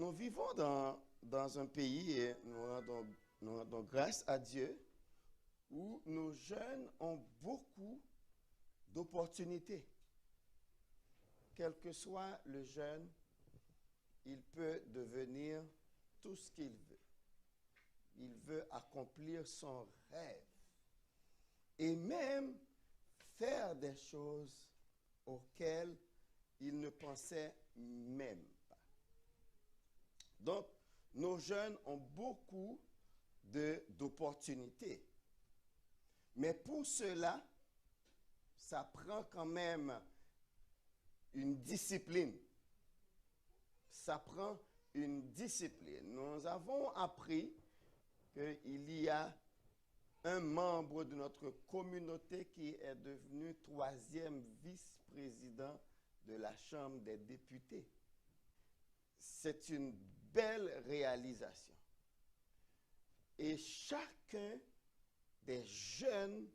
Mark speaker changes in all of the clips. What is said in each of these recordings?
Speaker 1: Nous vivons dans un pays et nous rendons grâce à Dieu où nos jeunes ont beaucoup d'opportunités. Quel que soit le jeune, il peut devenir tout ce qu'il veut. Il veut accomplir son rêve et même faire des choses auxquelles il ne pensait même pas. Donc, nos jeunes ont beaucoup d'opportunités. Mais pour cela, ça prend quand même une discipline. Ça prend une discipline. Nous avons appris qu'il y a un membre de notre communauté qui est devenu 3e vice-président de la Chambre des députés. C'est une belle réalisation. Et chacun des jeunes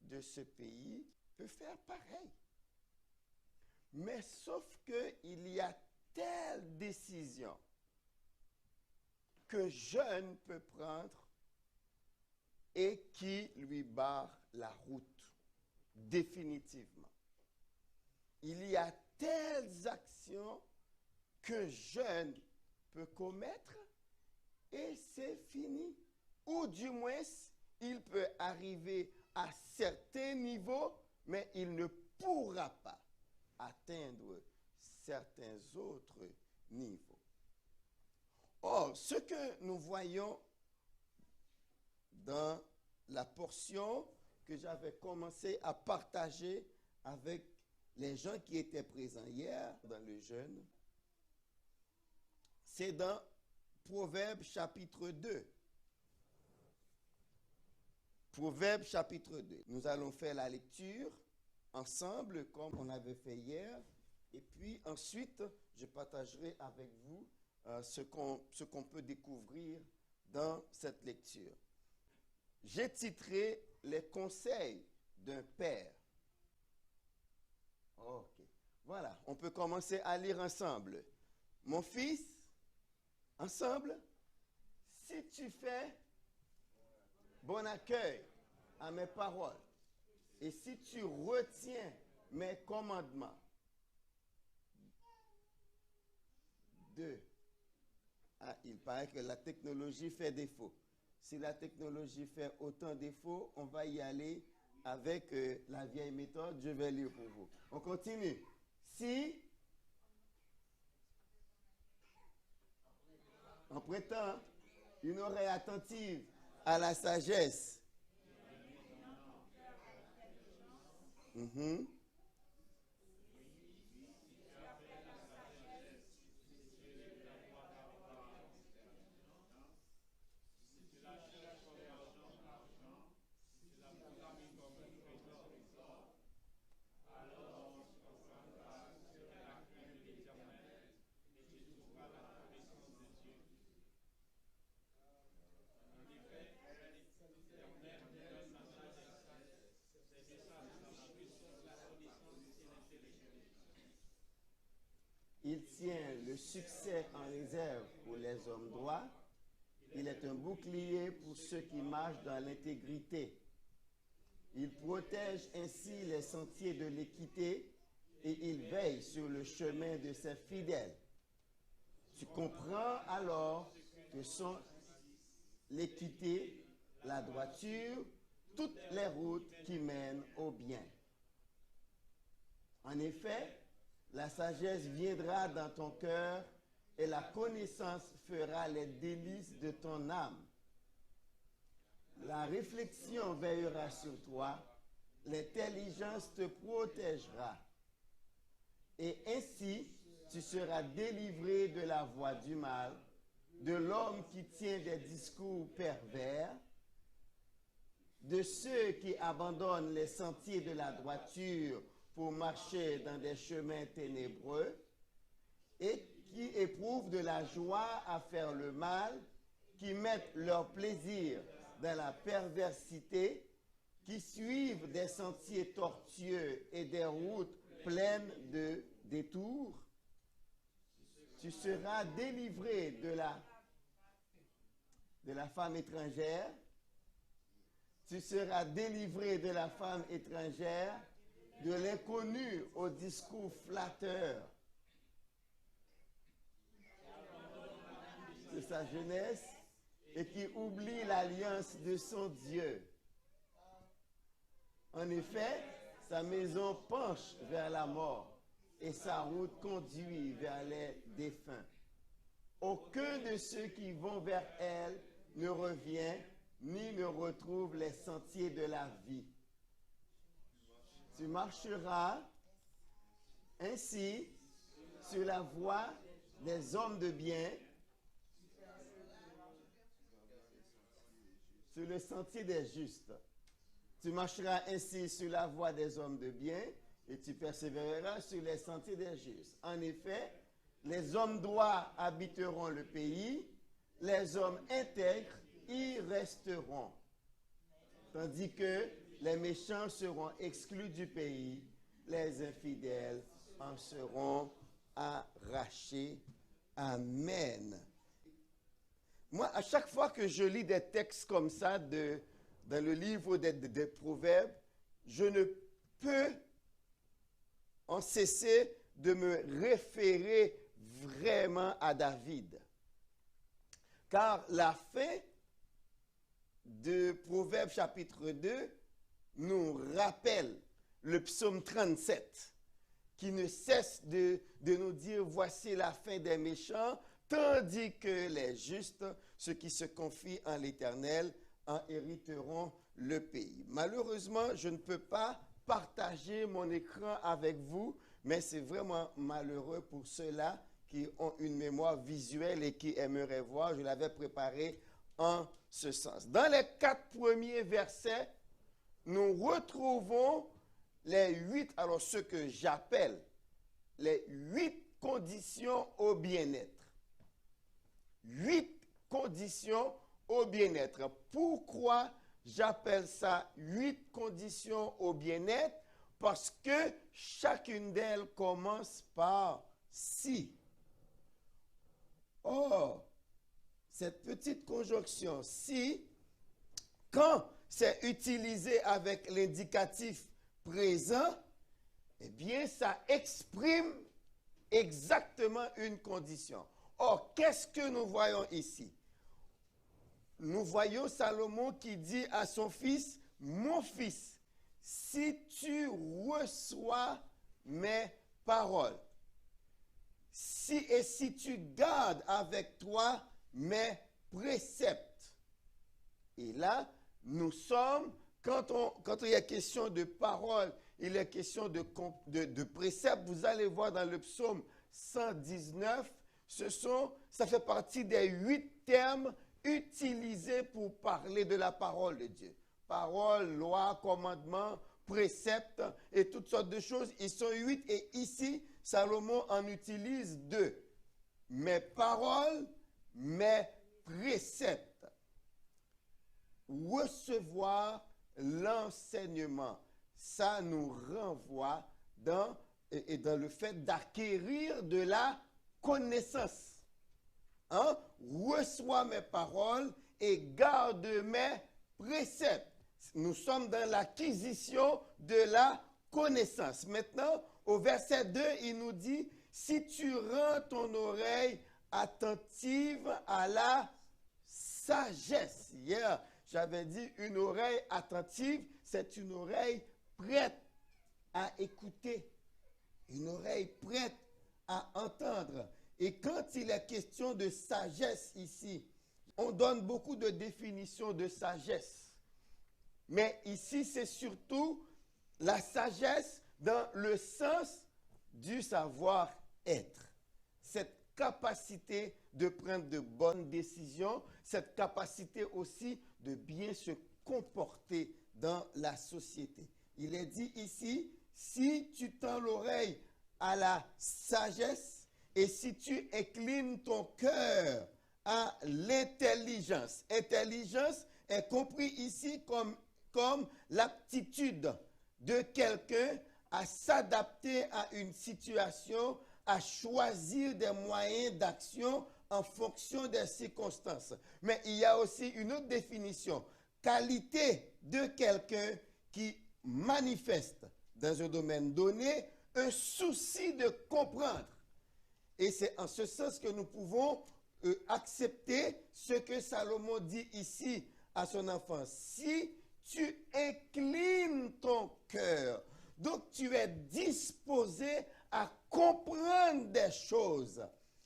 Speaker 1: de ce pays peut faire pareil. Mais sauf qu'il y a telle décision qu'un jeune peut prendre et qui lui barre la route définitivement. Il y a telles actions qu'un jeune peut commettre et c'est fini. Ou du moins, il peut arriver à certains niveaux, mais il ne pourra pas atteindre certains autres niveaux. Or, ce que nous voyons dans la portion que j'avais commencé à partager avec les gens qui étaient présents hier dans le jeûne, c'est dans Proverbes chapitre 2. Proverbes chapitre 2. Nous allons faire la lecture ensemble comme on avait fait hier. Et puis ensuite, je partagerai avec vous ce qu'on peut découvrir dans cette lecture. J'ai titré « Les conseils d'un père ». Ok. Voilà, on peut commencer à lire ensemble. Mon fils, ensemble, si tu fais bon accueil à mes paroles et si tu retiens mes commandements. 2. Ah, il paraît que la technologie fait défaut. Si la technologie fait autant défaut, on va y aller avec la vieille méthode. Je vais lire pour vous. On continue. Si, en prêtant une oreille attentive à la sagesse, il tient le succès en réserve pour les hommes droits. Il est un bouclier pour ceux qui marchent dans l'intégrité. Il protège ainsi les sentiers de l'équité et il veille sur le chemin de ses fidèles. Tu comprends alors que sont l'équité, la droiture, toutes les routes qui mènent au bien. En effet, la sagesse viendra dans ton cœur et la connaissance fera les délices de ton âme. La réflexion veillera sur toi, l'intelligence te protégera. Et ainsi, tu seras délivré de la voie du mal, de l'homme qui tient des discours pervers, de ceux qui abandonnent les sentiers de la droiture pour marcher dans des chemins ténébreux et qui éprouvent de la joie à faire le mal, qui mettent leur plaisir dans la perversité, qui suivent des sentiers tortueux et des routes pleines de détours. tu seras délivré de la femme étrangère. Tu seras délivré de la femme étrangère, de l'inconnu au discours flatteur de sa jeunesse et qui oublie l'alliance de son Dieu. En effet, sa maison penche vers la mort et sa route conduit vers les défunts. Aucun de ceux qui vont vers elle ne revient ni ne retrouve les sentiers de la vie. Tu marcheras ainsi sur la voie des hommes de bien, sur le sentier des justes. Tu marcheras ainsi sur la voie des hommes de bien et tu persévéreras sur les sentiers des justes. En effet, les hommes droits habiteront le pays, les hommes intègres y resteront, tandis que les méchants seront exclus du pays, les infidèles en seront arrachés. Amen. Moi, à chaque fois que je lis des textes comme ça dans le livre des Proverbes, je ne peux en cesser de me référer vraiment à David. Car la fin de Proverbes chapitre 2 nous rappelle le psaume 37 qui ne cesse de nous dire voici la fin des méchants, tandis que les justes, ceux qui se confient en l'Éternel, en hériteront le pays. Malheureusement, je ne peux pas partager mon écran avec vous, mais c'est vraiment malheureux pour ceux-là qui ont une mémoire visuelle et qui aimeraient voir. Je l'avais préparé en ce sens. Dans les 4 premiers versets, nous retrouvons les 8, alors ce que j'appelle les 8 conditions au bien-être. 8 conditions au bien-être. Pourquoi j'appelle ça 8 conditions au bien-être? Parce que chacune d'elles commence par si. Or, cette petite conjonction si, quand c'est utilisé avec l'indicatif présent, eh bien, ça exprime exactement une condition. Or, qu'est-ce que nous voyons ici? Nous voyons Salomon qui dit à son fils, « Mon fils, si tu reçois mes paroles, si tu gardes avec toi mes préceptes. » Et là, nous sommes, quand il y a question de paroles, il est question de préceptes, vous allez voir dans le psaume 119, ça fait partie des 8 termes utilisés pour parler de la parole de Dieu. Parole, loi, commandement, préceptes et toutes sortes de choses. Ils sont 8 et ici, Salomon en utilise 2. Mes paroles, mes préceptes. Recevoir l'enseignement. Ça nous renvoie dans le fait d'acquérir de la connaissance. Hein? Reçois mes paroles et garde mes préceptes. Nous sommes dans l'acquisition de la connaissance. Maintenant, au verset 2, il nous dit, si tu rends ton oreille attentive à la sagesse. Hier, j'avais dit une oreille attentive, c'est une oreille prête à écouter, une oreille prête à entendre. Et quand il est question de sagesse ici, on donne beaucoup de définitions de sagesse. Mais ici, c'est surtout la sagesse dans le sens du savoir-être. Cette capacité de prendre de bonnes décisions, cette capacité aussi de bien se comporter dans la société. Il est dit ici, si tu tends l'oreille à la sagesse et si tu inclines ton cœur à l'intelligence. Intelligence est compris ici comme l'aptitude de quelqu'un à s'adapter à une situation, à choisir des moyens d'action en fonction des circonstances. Mais il y a aussi une autre définition. Qualité de quelqu'un qui manifeste dans un domaine donné un souci de comprendre. Et c'est en ce sens que nous pouvons accepter ce que Salomon dit ici à son enfant. Si tu inclines ton cœur, donc tu es disposé à comprendre des choses,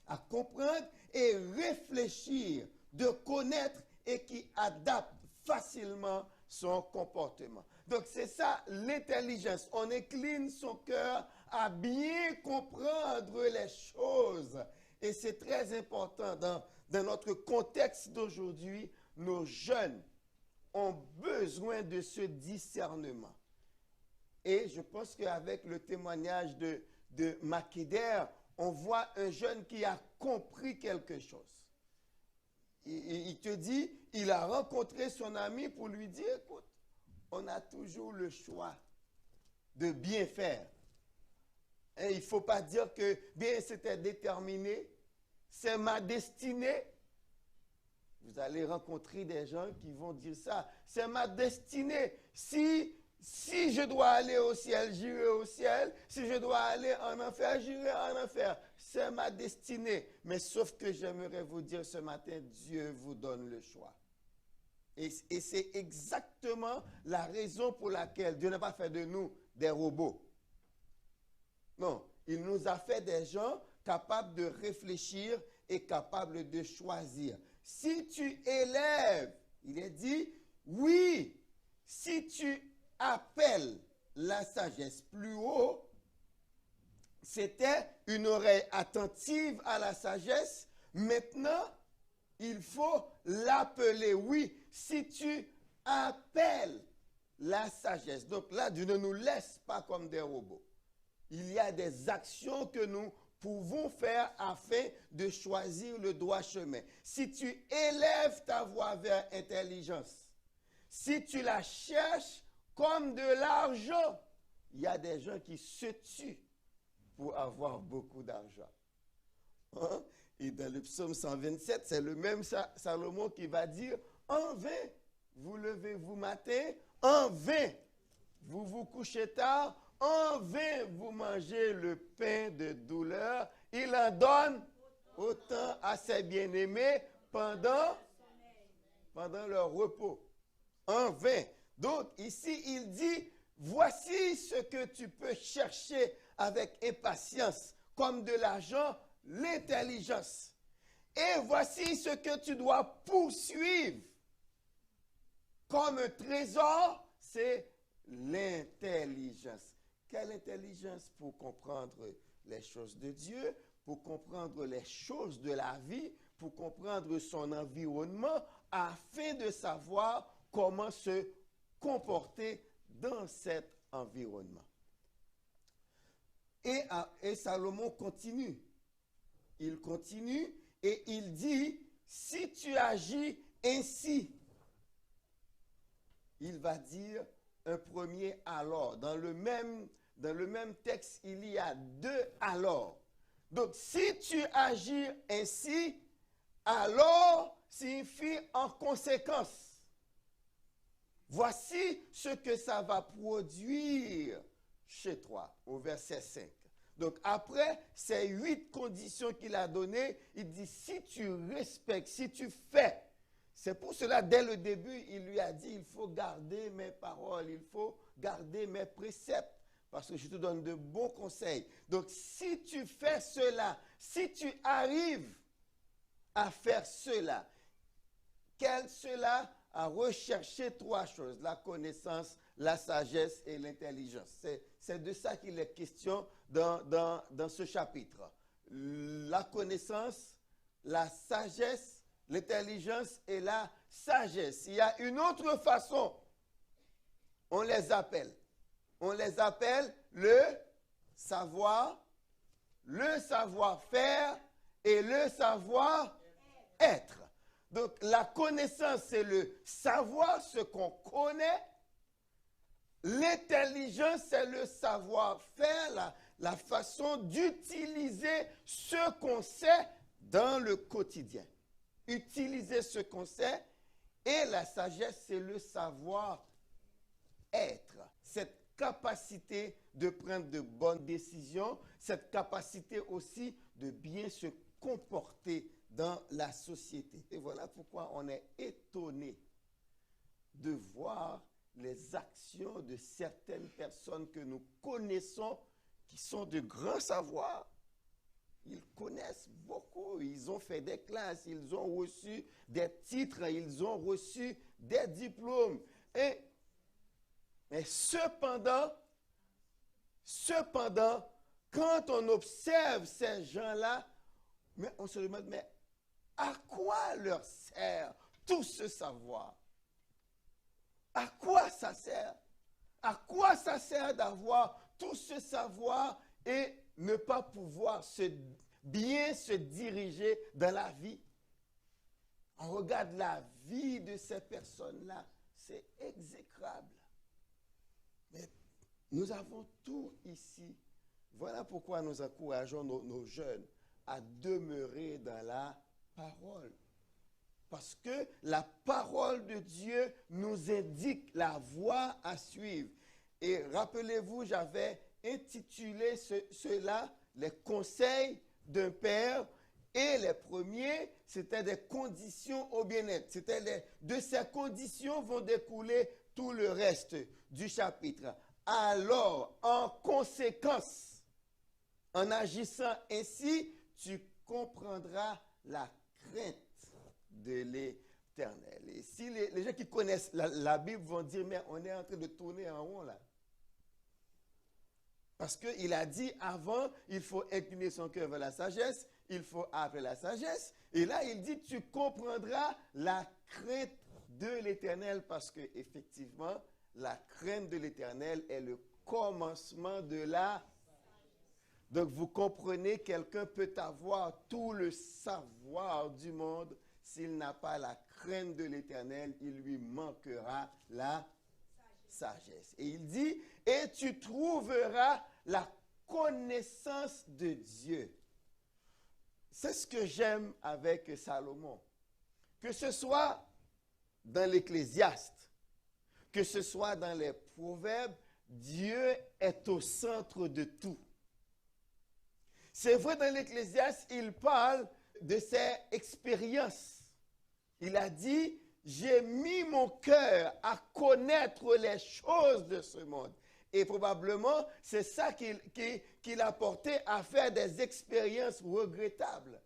Speaker 1: à comprendre et réfléchir, de connaître et qui adapte facilement son comportement. Donc c'est ça l'intelligence. On incline son cœur à bien comprendre les choses. Et c'est très important dans notre contexte d'aujourd'hui. Nos jeunes ont besoin de ce discernement. Et je pense qu'avec le témoignage de Makeder, on voit un jeune qui a compris quelque chose. Il te dit, il a rencontré son ami pour lui dire, écoute, on a toujours le choix de bien faire. Et il ne faut pas dire que bien c'était déterminé, c'est ma destinée. Vous allez rencontrer des gens qui vont dire ça, c'est ma destinée. Si je dois aller au ciel, j'irai au ciel. Si je dois aller en enfer, j'irai en enfer. C'est ma destinée. Mais sauf que j'aimerais vous dire ce matin, Dieu vous donne le choix. Et c'est exactement la raison pour laquelle Dieu n'a pas fait de nous des robots. Non, il nous a fait des gens capables de réfléchir et capables de choisir. Si tu élèves, il est dit, oui, si tu appelles la sagesse plus haut, c'était une oreille attentive à la sagesse. Maintenant, il faut l'appeler. Oui, si tu appelles la sagesse. Donc là, Dieu ne nous laisse pas comme des robots. Il y a des actions que nous pouvons faire afin de choisir le droit chemin. Si tu élèves ta voix vers intelligence, si tu la cherches comme de l'argent, il y a des gens qui se tuent pour avoir beaucoup d'argent. Hein? Et dans le psaume 127, c'est le même Salomon qui va dire, en vain, vous levez-vous matin, en vain, vous vous couchez tard, en vain, vous mangez le pain de douleur. Il en donne autant à ses bien-aimés pendant leur repos. En vain. Donc, ici, il dit, voici ce que tu peux chercher avec impatience, comme de l'argent, l'intelligence. Et voici ce que tu dois poursuivre comme un trésor, c'est l'intelligence. Quelle intelligence pour comprendre les choses de Dieu, pour comprendre les choses de la vie, pour comprendre son environnement, afin de savoir comment se comporter dans cet environnement. Et Salomon continue. Il continue et il dit, si tu agis ainsi, il va dire un premier alors. Dans le même texte, il y a deux alors. Donc, si tu agis ainsi, alors signifie en conséquence. Voici ce que ça va produire chez toi, au verset 5. Donc, après ces 8 conditions qu'il a données, il dit, si tu respectes, si tu fais, c'est pour cela, dès le début, il lui a dit, il faut garder mes paroles, il faut garder mes préceptes, parce que je te donne de bons conseils. Donc, si tu fais cela, si tu arrives à faire cela, quel cela? À rechercher 3 choses, la connaissance, la sagesse et l'intelligence. C'est de ça qu'il est question dans ce chapitre. La connaissance, la sagesse, l'intelligence et la sagesse. Il y a une autre façon, on les appelle. On les appelle le savoir, le savoir-faire et le savoir-être. Donc, la connaissance, c'est le savoir ce qu'on connaît. L'intelligence, c'est le savoir-faire, la façon d'utiliser ce qu'on sait dans le quotidien. Utiliser ce qu'on sait, et la sagesse, c'est le savoir-être. Cette capacité de prendre de bonnes décisions, cette capacité aussi de bien se comporter dans la société. Et voilà pourquoi on est étonné de voir les actions de certaines personnes que nous connaissons, qui sont de grands savoirs. Ils connaissent beaucoup, ils ont fait des classes, ils ont reçu des titres, ils ont reçu des diplômes. Mais cependant, quand on observe ces gens-là, on se demande, mais à quoi leur sert tout ce savoir? À quoi ça sert? À quoi ça sert d'avoir tout ce savoir et ne pas pouvoir bien se diriger dans la vie? On regarde la vie de ces personnes-là, c'est exécrable. Mais nous avons tout ici. Voilà pourquoi nous encourageons nos jeunes à demeurer dans la parole. Parce que la parole de Dieu nous indique la voie à suivre. Et rappelez-vous, j'avais intitulé cela « Les conseils d'un père ». Et les premiers, c'était des conditions au bien-être. De ces conditions vont découler tout le reste du chapitre. Alors, en conséquence, en agissant ainsi, tu comprendras la crainte de l'Éternel. Et si les gens qui connaissent la Bible vont dire, mais on est en train de tourner en rond là. Parce qu'il a dit avant, il faut incliner son cœur vers la sagesse, il faut appeler la sagesse. Et là, il dit, tu comprendras la crainte de l'Éternel, parce que effectivement, la crainte de l'Éternel est le commencement de la... Donc, vous comprenez, quelqu'un peut avoir tout le savoir du monde. S'il n'a pas la crainte de l'Éternel, il lui manquera la sagesse. Et il dit, et tu trouveras la connaissance de Dieu. C'est ce que j'aime avec Salomon. Que ce soit dans l'Ecclésiaste, que ce soit dans les Proverbes, Dieu est au centre de tout. C'est vrai, dans l'Ecclésiaste, il parle de ses expériences. Il a dit, j'ai mis mon cœur à connaître les choses de ce monde. Et probablement, c'est ça qu'il a porté à faire des expériences regrettables.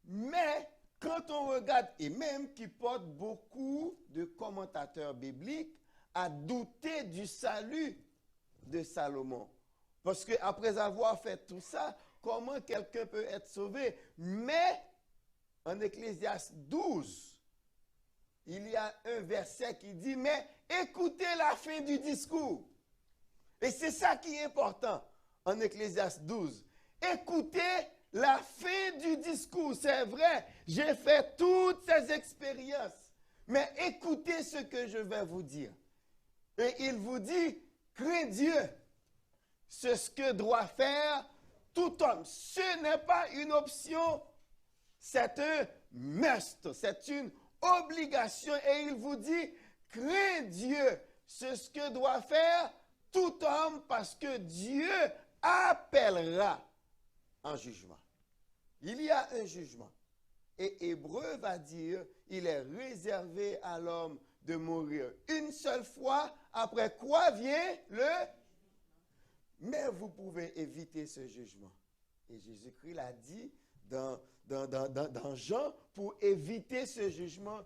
Speaker 1: Mais quand on regarde, et même qui porte beaucoup de commentateurs bibliques à douter du salut de Salomon. Parce qu'après avoir fait tout ça, comment quelqu'un peut être sauvé? Mais en Ecclésiaste 12, il y a un verset qui dit, mais écoutez la fin du discours. Et c'est ça qui est important en Ecclésiaste 12. Écoutez la fin du discours. C'est vrai, j'ai fait toutes ces expériences. Mais écoutez ce que je vais vous dire. Et il vous dit, crains Dieu. C'est ce que doit faire tout homme. Ce n'est pas une option, c'est un must, c'est une obligation. Et il vous dit, crains Dieu. C'est ce que doit faire tout homme, parce que Dieu appellera en jugement. Il y a un jugement. Et Hébreu va dire, il est réservé à l'homme de mourir une seule fois, après quoi vient le... Mais vous pouvez éviter ce jugement. Et Jésus-Christ l'a dit dans Jean, pour éviter ce jugement,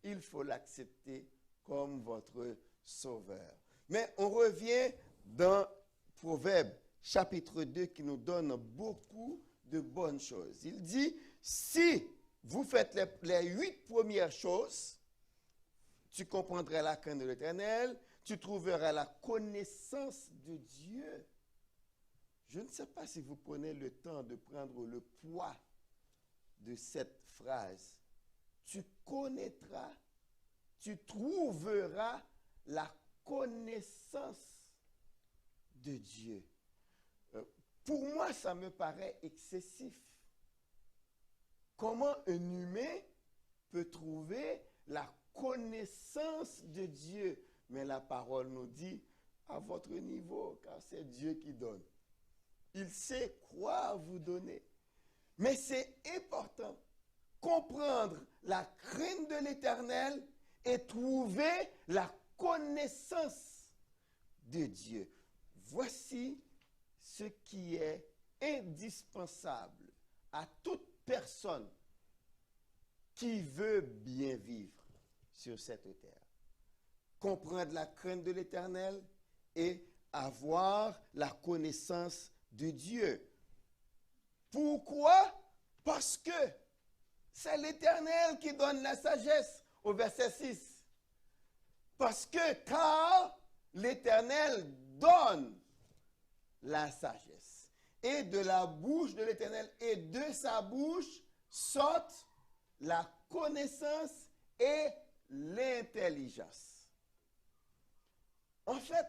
Speaker 1: il faut l'accepter comme votre sauveur. Mais on revient dans Proverbes chapitre 2 qui nous donne beaucoup de bonnes choses. Il dit, si vous faites les 8 premières choses, tu comprendras la crainte de l'Éternel, tu trouveras la connaissance de Dieu. Je ne sais pas si vous prenez le temps de prendre le poids de cette phrase. Tu connaîtras, tu trouveras la connaissance de Dieu. Pour moi, ça me paraît excessif. Comment un humain peut trouver la connaissance de Dieu? Mais la parole nous dit, à votre niveau, car c'est Dieu qui donne. Il sait quoi vous donner. Mais c'est important, comprendre la crainte de l'Éternel et trouver la connaissance de Dieu. Voici ce qui est indispensable à toute personne qui veut bien vivre sur cette terre. Comprendre la crainte de l'Éternel et avoir la connaissance de Dieu. Pourquoi? Parce que c'est l'Éternel qui donne la sagesse, au verset 6. Parce que, car l'Éternel donne la sagesse. Et de la bouche de l'Éternel et de sa bouche sortent la connaissance et l'intelligence. En fait,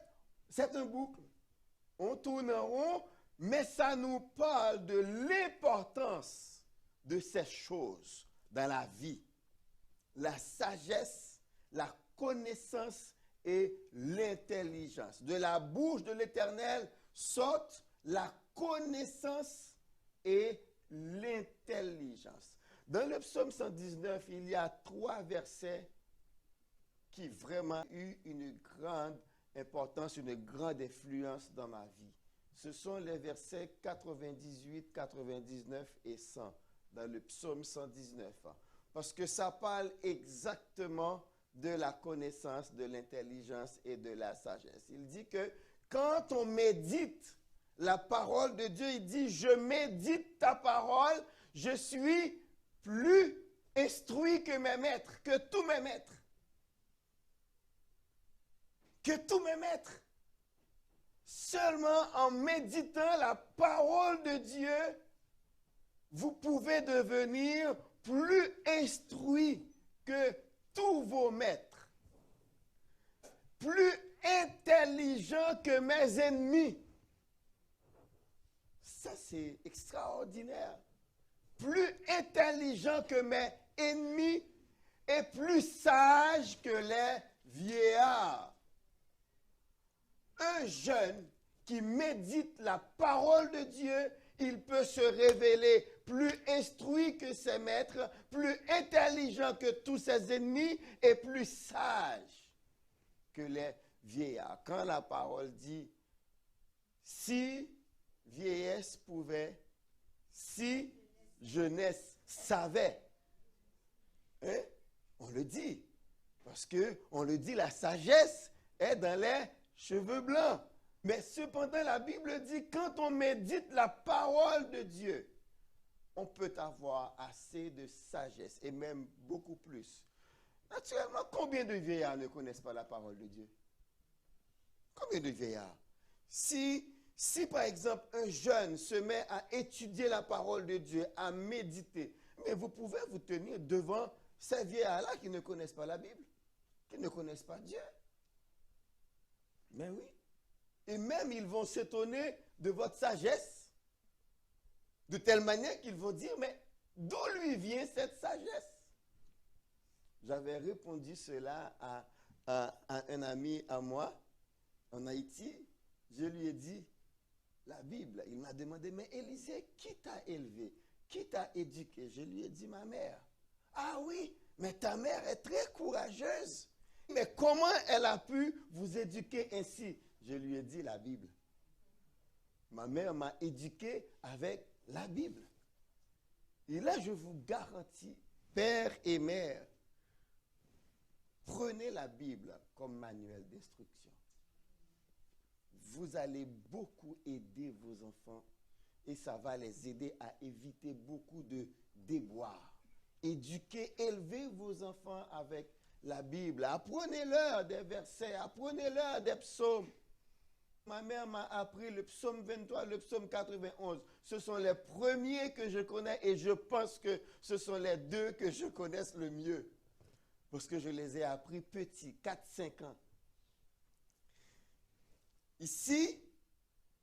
Speaker 1: c'est un boucle. On tourne en rond, mais ça nous parle de l'importance de ces choses dans la vie. La sagesse, la connaissance et l'intelligence. De la bouche de l'Éternel sortent la connaissance et l'intelligence. Dans le psaume 119, il y a 3 versets qui vraiment ont eu une grande importance, une grande influence dans ma vie. Ce sont les versets 98, 99 et 100 dans le psaume 119. Parce que ça parle exactement de la connaissance, de l'intelligence et de la sagesse. Il dit que quand on médite la parole de Dieu, il dit, je médite ta parole, je suis plus instruit que mes maîtres, que tous mes maîtres. Que tous mes maîtres. Seulement en méditant la parole de Dieu, vous pouvez devenir plus instruit que tous vos maîtres. Plus intelligent que mes ennemis. Ça, c'est extraordinaire. Plus intelligent que mes ennemis et plus sage que les vieillards. Un jeune qui médite la parole de Dieu, il peut se révéler plus instruit que ses maîtres, plus intelligent que tous ses ennemis et plus sage que les vieillards. Quand la parole dit, si vieillesse pouvait, si jeunesse savait, hein? On le dit, parce qu'on le dit, la sagesse est dans les cheveux blancs. Mais cependant, la Bible dit, quand on médite la parole de Dieu, on peut avoir assez de sagesse, et même beaucoup plus. Naturellement, combien de vieillards ne connaissent pas la parole de Dieu? Combien de vieillards? Si par exemple, un jeune se met à étudier la parole de Dieu, à méditer, mais vous pouvez vous tenir devant ces vieillards-là qui ne connaissent pas la Bible, qui ne connaissent pas Dieu. Mais oui. Et même, ils vont s'étonner de votre sagesse, de telle manière qu'ils vont dire, mais d'où lui vient cette sagesse? J'avais répondu cela à un ami à moi, en Haïti. Je lui ai dit, la Bible. Il m'a demandé, mais Élisée, qui t'a élevé? Qui t'a éduqué? Je lui ai dit, ma mère. Ah oui, mais ta mère est très courageuse. Mais comment elle a pu vous éduquer ainsi? Je lui ai dit la Bible. Ma mère m'a éduqué avec la Bible. Et là, je vous garantis, père et mère, prenez la Bible comme manuel d'instruction. Vous allez beaucoup aider vos enfants et ça va les aider à éviter beaucoup de déboires. Éduquez, élevez vos enfants avec la Bible. Apprenez-leur des versets, apprenez-leur des psaumes. Ma mère m'a appris le psaume 23, le psaume 91. Ce sont les premiers que je connais et je pense que ce sont les 2 que je connaisse le mieux. Parce que je les ai appris petits, 4-5 ans. Ici,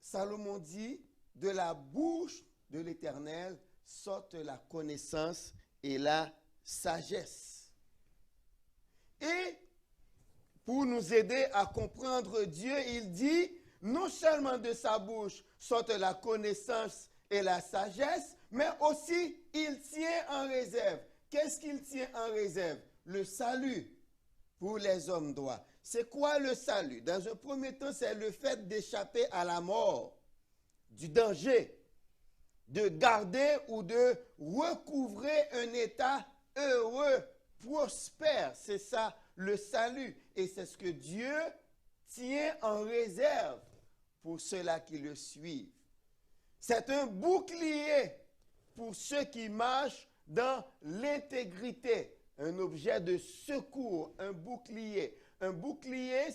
Speaker 1: Salomon dit, de la bouche de l'Éternel sortent la connaissance et la sagesse. Et pour nous aider à comprendre Dieu, il dit, non seulement de sa bouche sortent la connaissance et la sagesse, mais aussi il tient en réserve. Qu'est-ce qu'il tient en réserve? Le salut pour les hommes droits. C'est quoi le salut? Dans un premier temps, c'est le fait d'échapper à la mort, du danger, de garder ou de recouvrer un état heureux, prospère. C'est ça le salut. Et c'est ce que Dieu tient en réserve pour ceux-là qui le suivent. C'est un bouclier pour ceux qui marchent dans l'intégrité, un objet de secours, un bouclier. Un bouclier,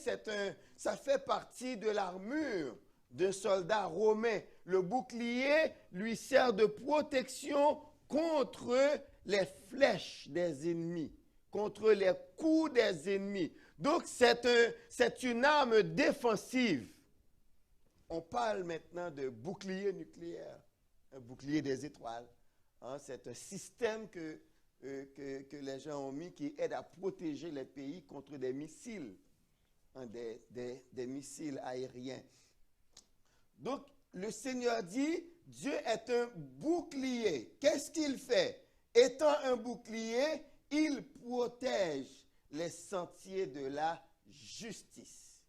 Speaker 1: ça fait partie de l'armure d'un soldat romain. Le bouclier lui sert de protection contre les flèches des ennemis, contre les coups des ennemis. Donc, c'est une arme défensive. On parle maintenant de bouclier nucléaire, un bouclier des étoiles. Hein, c'est un système que les gens ont mis qui aide à protéger les pays contre des missiles, hein, des missiles aériens. Donc, le Seigneur dit, Dieu est un bouclier. Qu'est-ce qu'il fait? Étant un bouclier, il protège les sentiers de la justice.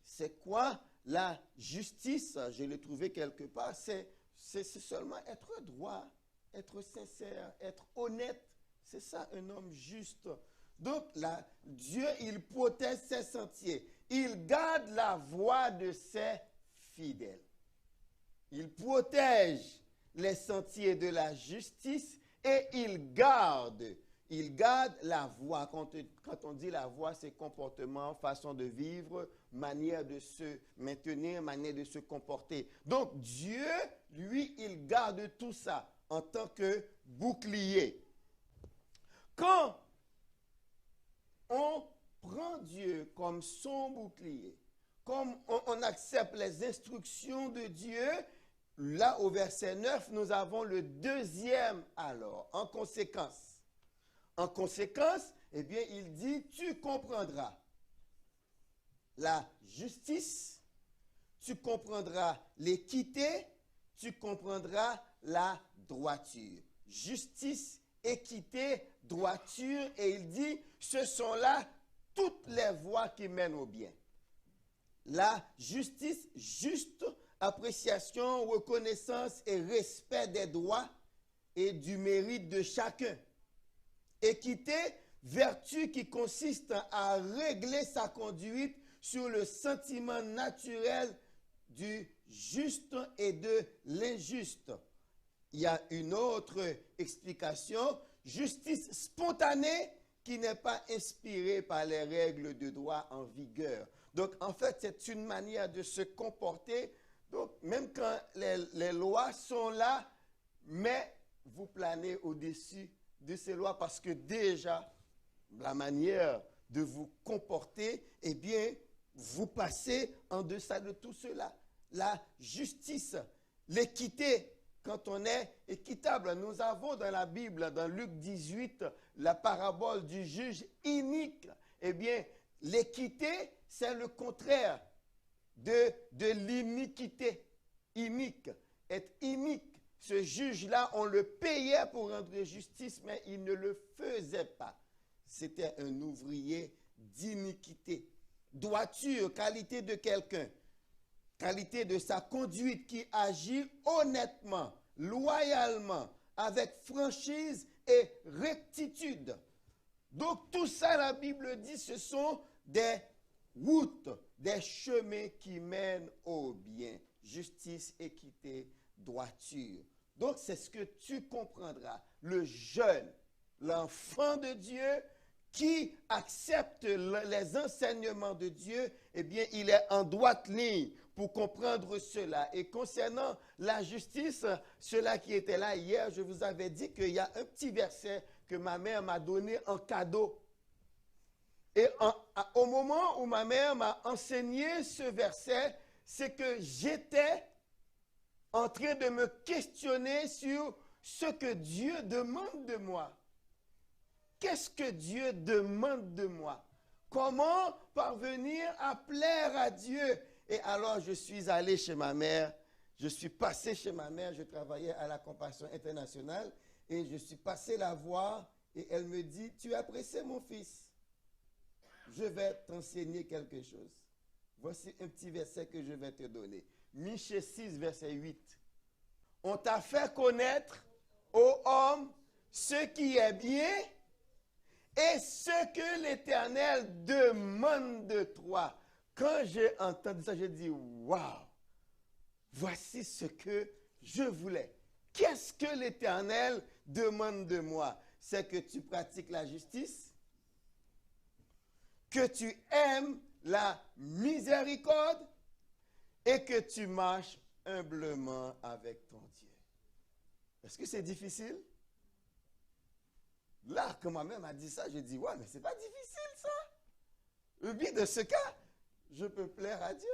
Speaker 1: C'est quoi la justice? Je l'ai trouvé quelque part. C'est seulement être droit, être sincère, être honnête. C'est ça, un homme juste. Donc, Dieu, il protège ses sentiers. Il garde la voie de ses fidèles. Il protège les sentiers de la justice et il garde la voie. Quand on dit la voie, c'est comportement, façon de vivre, manière de se maintenir, manière de se comporter. Donc, Dieu, lui, il garde tout ça en tant que bouclier. Quand on prend Dieu comme son bouclier, comme on accepte les instructions de Dieu, là au verset 9, nous avons le deuxième alors, en conséquence. En conséquence, eh bien, il dit, tu comprendras la justice, tu comprendras l'équité, tu comprendras la droiture. Justice, équité, droiture, et il dit, ce sont là toutes les voies qui mènent au bien. La justice, juste appréciation, reconnaissance et respect des droits et du mérite de chacun. Équité, vertu qui consiste à régler sa conduite sur le sentiment naturel du juste et de l'injuste. Il y a une autre explication, justice spontanée qui n'est pas inspirée par les règles de droit en vigueur. Donc, en fait, c'est une manière de se comporter. Donc, même quand les lois sont là, mais vous planez au-dessus de ces lois parce que déjà, la manière de vous comporter, eh bien, vous passez en deçà de tout cela. La justice, l'équité, quand on est équitable. Nous avons dans la Bible, dans Luc 18, la parabole du juge inique. Eh bien, l'équité, c'est le contraire de l'iniquité. Inique, être inique. Ce juge-là, on le payait pour rendre justice, mais il ne le faisait pas. C'était un ouvrier d'iniquité. Droiture, qualité de quelqu'un, qualité de sa conduite qui agit honnêtement, loyalement, avec franchise et rectitude. Donc tout ça, la Bible dit, ce sont des routes, des chemins qui mènent au bien. Justice, équité, droiture. Donc c'est ce que tu comprendras. Le jeune, l'enfant de Dieu qui accepte les enseignements de Dieu, eh bien il est en droite ligne pour comprendre cela. Et concernant la justice, ceux-là qui étaient là hier, je vous avais dit qu'il y a un petit verset que ma mère m'a donné en cadeau. Et au moment où ma mère m'a enseigné ce verset, c'est que j'étais en train de me questionner sur ce que Dieu demande de moi. Qu'est-ce que Dieu demande de moi? Comment parvenir à plaire à Dieu? Et alors, je suis allé chez ma mère. Je suis passé chez ma mère. Je travaillais à la Compassion internationale. Et je suis passé la voir. Et elle me dit, tu es pressé, mon fils. Je vais t'enseigner quelque chose. Voici un petit verset que je vais te donner. Michée 6, verset 8. On t'a fait connaître, ô homme, ce qui est bien et ce que l'Éternel demande de toi. Quand j'ai entendu ça, j'ai dit, waouh, voici ce que je voulais. Qu'est-ce que l'Éternel demande de moi? C'est que tu pratiques la justice, que tu aimes la miséricorde et que tu marches humblement avec ton Dieu. Est-ce que c'est difficile? Là, quand ma mère m'a dit ça, j'ai dit, ouais, mais c'est pas difficile ça. Le but de ce cas, je peux plaire à Dieu.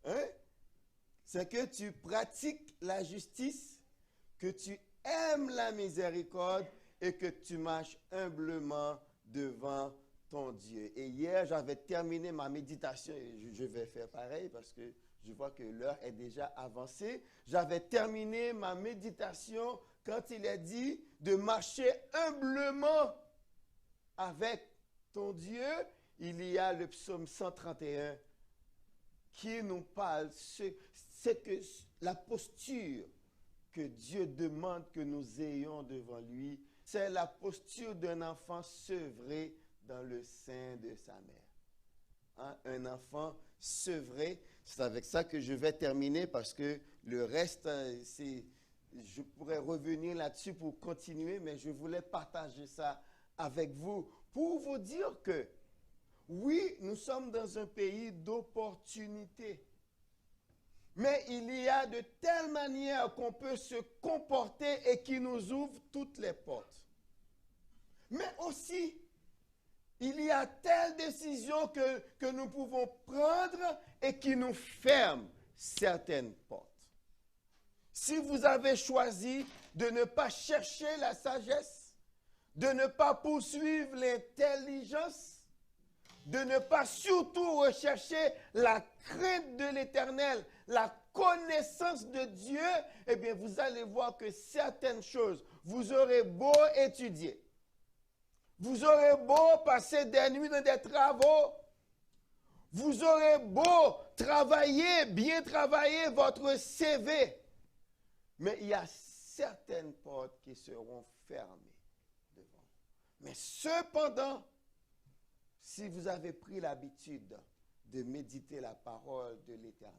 Speaker 1: Hein? C'est que tu pratiques la justice, que tu aimes la miséricorde et que tu marches humblement devant ton Dieu. Et hier, j'avais terminé ma méditation et je vais faire pareil parce que je vois que l'heure est déjà avancée. J'avais terminé ma méditation quand il est dit de marcher humblement avec ton Dieu. Il y a le psaume 131 qui nous parle, c'est que la posture que Dieu demande que nous ayons devant lui, c'est la posture d'un enfant sevré dans le sein de sa mère. Hein? Un enfant sevré, c'est avec ça que je vais terminer parce que le reste, je pourrais revenir là-dessus pour continuer, mais je voulais partager ça avec vous pour vous dire que oui, nous sommes dans un pays d'opportunités. Mais il y a de telles manières qu'on peut se comporter et qui nous ouvrent toutes les portes. Mais aussi, il y a telles décisions que nous pouvons prendre et qui nous ferment certaines portes. Si vous avez choisi de ne pas chercher la sagesse, de ne pas poursuivre l'intelligence, de ne pas surtout rechercher la crainte de l'Éternel, la connaissance de Dieu, eh bien, vous allez voir que certaines choses, vous aurez beau étudier, vous aurez beau passer des nuits dans des travaux, vous aurez beau travailler, bien travailler votre CV, mais il y a certaines portes qui seront fermées devant. Mais cependant, si vous avez pris l'habitude de méditer la parole de l'Éternel,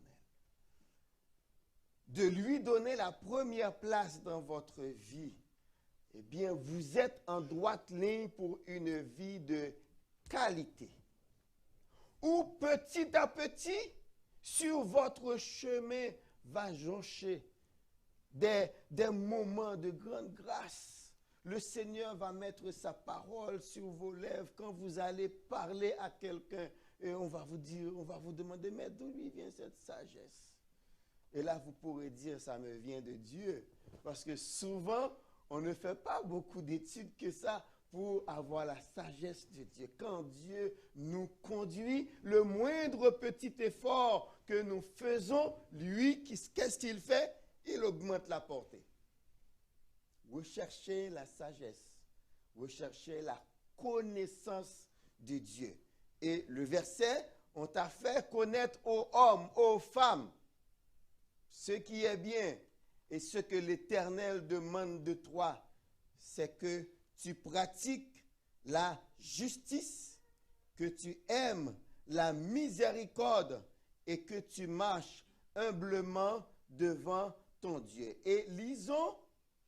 Speaker 1: de lui donner la première place dans votre vie, eh bien, vous êtes en droite ligne pour une vie de qualité. Où petit à petit, sur votre chemin, va joncher des moments de grande grâce. Le Seigneur va mettre sa parole sur vos lèvres quand vous allez parler à quelqu'un et on va vous demander, mais d'où lui vient cette sagesse? Et là, vous pourrez dire, ça me vient de Dieu. Parce que souvent, on ne fait pas beaucoup d'études que ça pour avoir la sagesse de Dieu. Quand Dieu nous conduit, le moindre petit effort que nous faisons, lui, qu'est-ce qu'il fait? Il augmente la portée. Recherchez la sagesse, recherchez la connaissance de Dieu. Et le verset, on t'a fait connaître aux hommes, aux femmes, ce qui est bien et ce que l'Éternel demande de toi, c'est que tu pratiques la justice, que tu aimes la miséricorde et que tu marches humblement devant ton Dieu. Et lisons,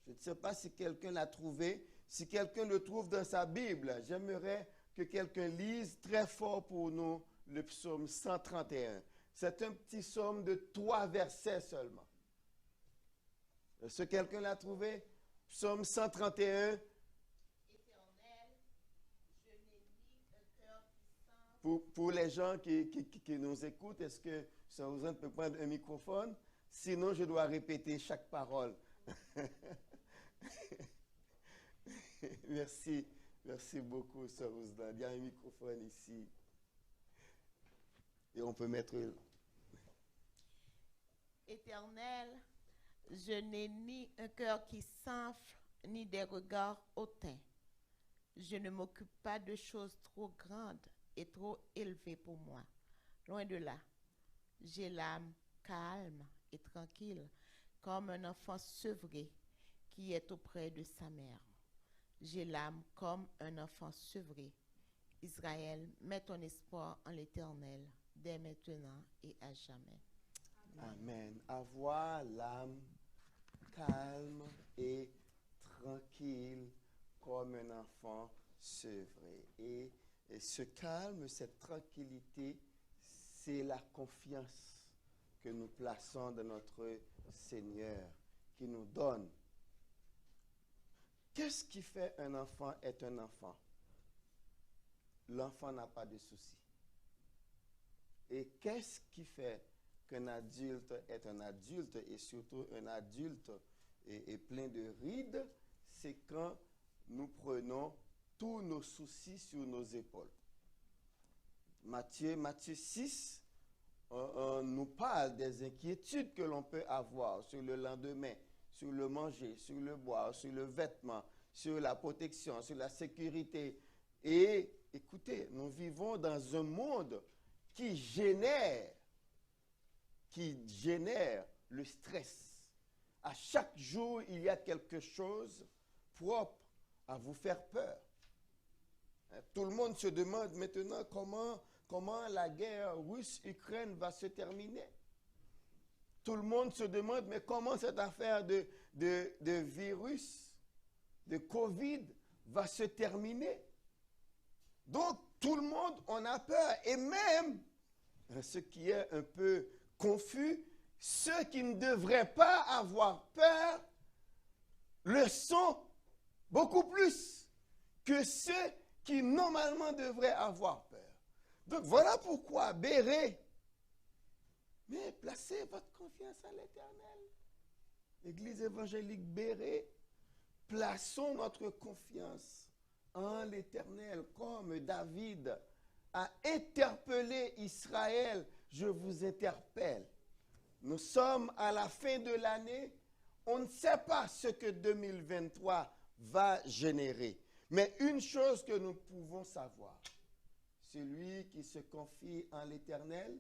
Speaker 1: je ne sais pas si quelqu'un l'a trouvé, si quelqu'un le trouve dans sa Bible, j'aimerais que quelqu'un lise très fort pour nous le psaume 131. C'est un petit psaume de 3 versets seulement. Est-ce que quelqu'un l'a trouvé? Psaume 131. Pour les gens qui nous écoutent, est-ce que ça vous peut prendre un microphone? Sinon, je dois répéter chaque parole. Merci. Merci beaucoup, Sœur Ousdan. Il y a un microphone ici. Et on peut mettre...
Speaker 2: Éternel, je n'ai ni un cœur qui s'enfle, ni des regards hautains. Je ne m'occupe pas de choses trop grandes et trop élevées pour moi. Loin de là, j'ai l'âme calme et tranquille, comme un enfant sevré qui est auprès de sa mère. J'ai l'âme comme un enfant sevré. Israël, mets ton espoir en l'Éternel, dès maintenant et à jamais.
Speaker 1: Amen. Avoir l'âme calme et tranquille comme un enfant sevré. Et ce calme, cette tranquillité, c'est la confiance que nous plaçons dans notre Seigneur, qui nous donne. Qu'est-ce qui fait un enfant est un enfant? L'enfant n'a pas de soucis. Et qu'est-ce qui fait qu'un adulte est un adulte, et surtout un adulte est plein de rides? C'est quand nous prenons tous nos soucis sur nos épaules. Matthieu 6 nous parle des inquiétudes que l'on peut avoir sur le lendemain, sur le manger, sur le boire, sur le vêtement, sur la protection, sur la sécurité. Et écoutez, nous vivons dans un monde qui génère le stress. À chaque jour, il y a quelque chose propre à vous faire peur. Tout le monde se demande maintenant comment la guerre russe-Ukraine va se terminer. Tout le monde se demande, mais comment cette affaire de virus, de Covid, va se terminer. Donc, tout le monde en a peur. Et même, ce qui est un peu confus, ceux qui ne devraient pas avoir peur le sont beaucoup plus que ceux qui normalement devraient avoir peur. Donc voilà pourquoi Béret, mais placez votre confiance à l'Éternel. L'Église évangélique Béret, plaçons notre confiance en l'Éternel, comme David a interpellé Israël. Je vous interpelle. Nous sommes à la fin de l'année. On ne sait pas ce que 2023 va générer. Mais une chose que nous pouvons savoir, celui qui se confie en l'Éternel,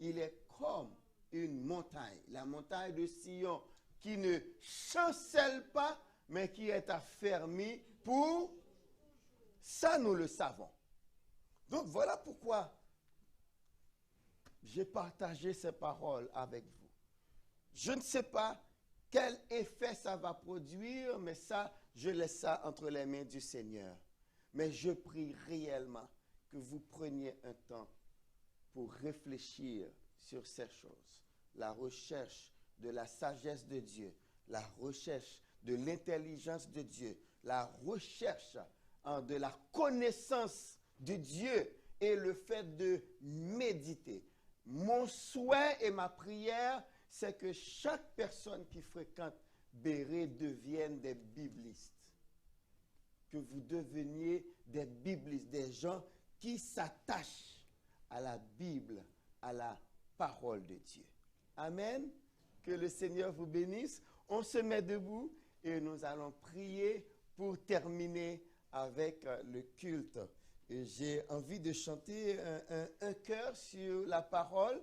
Speaker 1: il est comme une montagne, la montagne de Sion, qui ne chancelle pas, mais qui est affermie pour... Ça, nous le savons. Donc, voilà pourquoi j'ai partagé ces paroles avec vous. Je ne sais pas quel effet ça va produire, mais ça, je laisse ça entre les mains du Seigneur. Mais je prie réellement que vous preniez un temps pour réfléchir sur ces choses. La recherche de la sagesse de Dieu, la recherche de l'intelligence de Dieu, la recherche de la connaissance de Dieu et le fait de méditer. Mon souhait et ma prière, c'est que chaque personne qui fréquente Béret devienne des biblistes. Que vous deveniez des biblistes, des gens qui s'attachent à la Bible, à la parole de Dieu. Amen. Que le Seigneur vous bénisse. On se met debout et nous allons prier pour terminer avec le culte. Et j'ai envie de chanter un chœur sur la parole.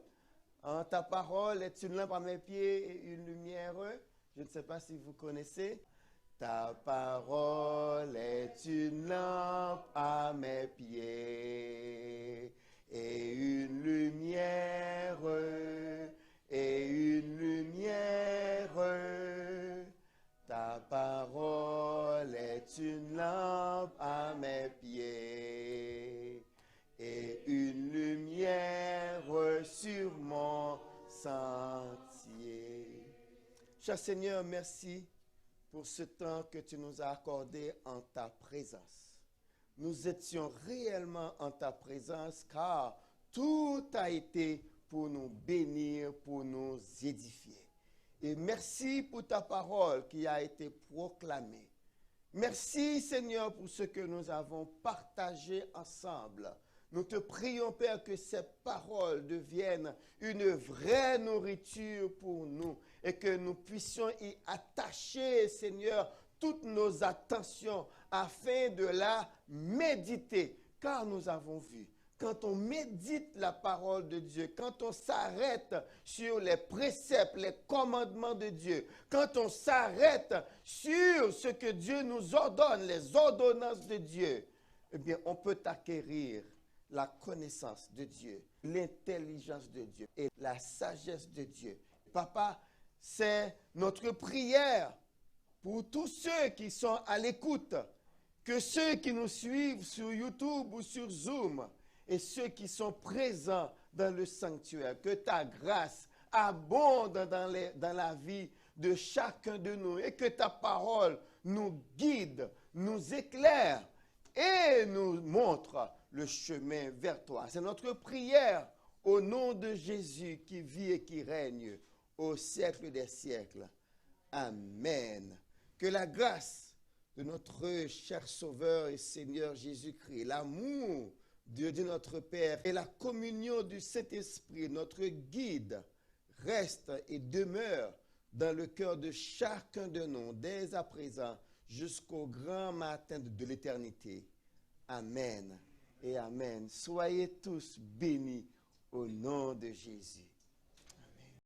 Speaker 1: Ta parole est une lampe à mes pieds et une lumière. Je ne sais pas si vous connaissez. Ta parole est une lampe à mes pieds et une lumière, et une lumière. Ta parole est une lampe à mes pieds et une lumière sur mon sentier. Cher Seigneur, merci pour ce temps que tu nous as accordé en ta présence. Nous étions réellement en ta présence car tout a été pour pour nous bénir, pour nous édifier. Et merci pour ta parole qui a été proclamée. Merci Seigneur pour ce que nous avons partagé ensemble. Nous te prions Père que ces paroles deviennent une vraie nourriture pour nous et que nous puissions y attacher Seigneur toutes nos attentions afin de la méditer. Car nous avons vu, quand on médite la parole de Dieu, quand on s'arrête sur les préceptes, les commandements de Dieu, quand on s'arrête sur ce que Dieu nous ordonne, les ordonnances de Dieu, eh bien, on peut acquérir la connaissance de Dieu, l'intelligence de Dieu et la sagesse de Dieu. Papa, c'est notre prière pour tous ceux qui sont à l'écoute, que ceux qui nous suivent sur YouTube ou sur Zoom, et ceux qui sont présents dans le sanctuaire, que ta grâce abonde dans la vie de chacun de nous et que ta parole nous guide, nous éclaire et nous montre le chemin vers toi. C'est notre prière au nom de Jésus qui vit et qui règne au siècle des siècles. Amen. Que la grâce de notre cher Sauveur et Seigneur Jésus-Christ, l'amour de Dieu notre Père et la communion du Saint-Esprit, notre guide, reste et demeure dans le cœur de chacun de nous, dès à présent, jusqu'au grand matin de l'éternité. Amen et amen. Soyez tous bénis au nom de Jésus.